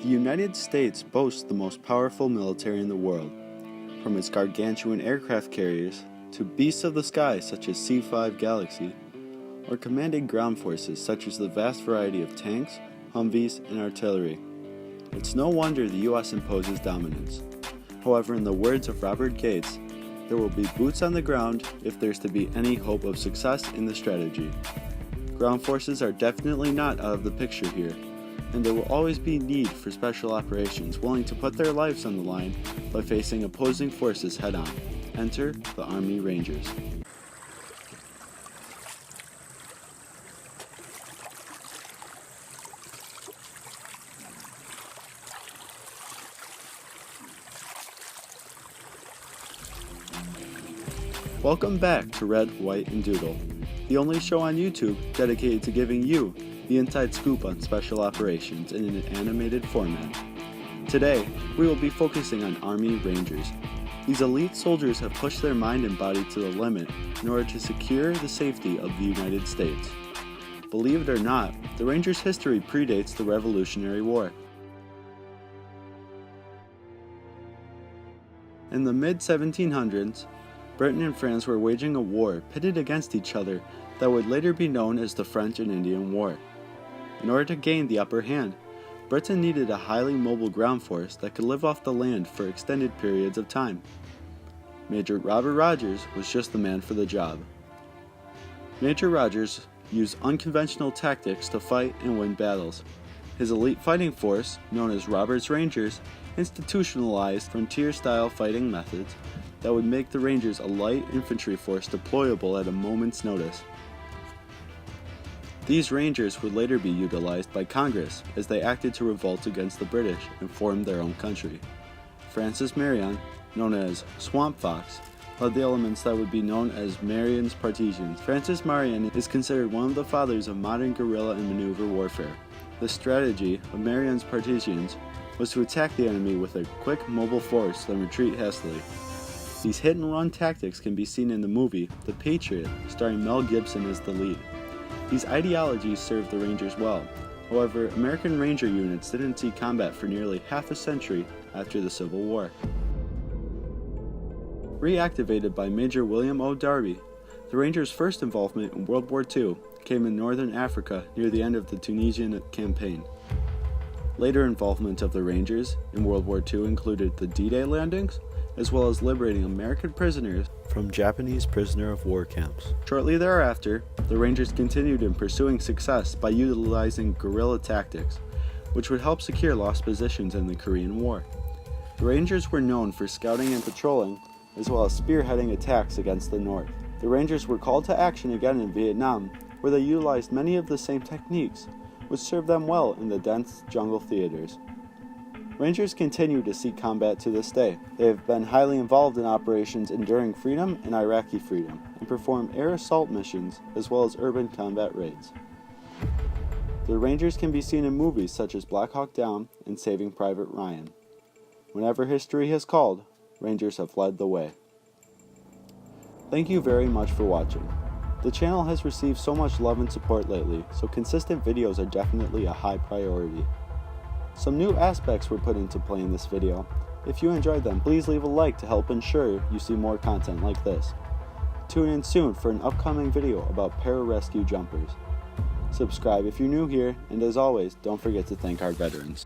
The United States boasts the most powerful military in the world, from its gargantuan aircraft carriers to beasts of the sky such as C-5 Galaxy, or commanding ground forces such as the vast variety of tanks, humvees, and artillery. It's no wonder the U.S. imposes dominance. However, in the words of Robert Gates, there will be boots on the ground if there's to be any hope of success in the strategy. Ground forces are definitely not out of the picture here, and there will always be need for special operations willing to put their lives on the line by facing opposing forces head-on. Enter the Army Rangers. Welcome back to Red, White, and Doodle, the only show on YouTube dedicated to giving you the inside scoop on special operations in an animated format. Today, we will be focusing on Army Rangers. These elite soldiers have pushed their mind and body to the limit in order to secure the safety of the United States. Believe it or not, the Rangers' history predates the Revolutionary War. In the mid-1700s, Britain and France were waging a war pitted against each other that would later be known as the French and Indian War. In order to gain the upper hand, Britain needed a highly mobile ground force that could live off the land for extended periods of time. Major Robert Rogers was just the man for the job. Major Rogers used unconventional tactics to fight and win battles. His elite fighting force, known as Robert's Rangers, institutionalized frontier-style fighting methods that would make the Rangers a light infantry force deployable at a moment's notice. These Rangers would later be utilized by Congress as they acted to revolt against the British and formed their own country. Francis Marion, known as Swamp Fox, led the elements that would be known as Marion's Partisans. Francis Marion is considered one of the fathers of modern guerrilla and maneuver warfare. The strategy of Marion's Partisans was to attack the enemy with a quick, mobile force, then retreat hastily. These hit-and-run tactics can be seen in the movie The Patriot, starring Mel Gibson as the lead. These ideologies served the Rangers well. However, American Ranger units didn't see combat for nearly half a century after the Civil War. Reactivated by Major William O. Darby, the Rangers' first involvement in World War II came in northern Africa near the end of the Tunisian campaign. Later involvement of the Rangers in World War II included the D-Day landings, as well as liberating American prisoners from Japanese prisoner of war camps. Shortly thereafter, the Rangers continued in pursuing success by utilizing guerrilla tactics, which would help secure lost positions in the Korean War. The Rangers were known for scouting and patrolling, as well as spearheading attacks against the North. The Rangers were called to action again in Vietnam, where they utilized many of the same techniques, which served them well in the dense jungle theaters. Rangers continue to seek combat to this day. They have been highly involved in operations Enduring Freedom and Iraqi Freedom, and perform air assault missions as well as urban combat raids. The Rangers can be seen in movies such as Black Hawk Down and Saving Private Ryan. Whenever history has called, Rangers have led the way. Thank you very much for watching. The channel has received so much love and support lately, so consistent videos are definitely a high priority. Some new aspects were put into play in this video. If you enjoyed them, please leave a like to help ensure you see more content like this. Tune in soon for an upcoming video about pararescue jumpers. Subscribe if you're new here, and as always, don't forget to thank our veterans.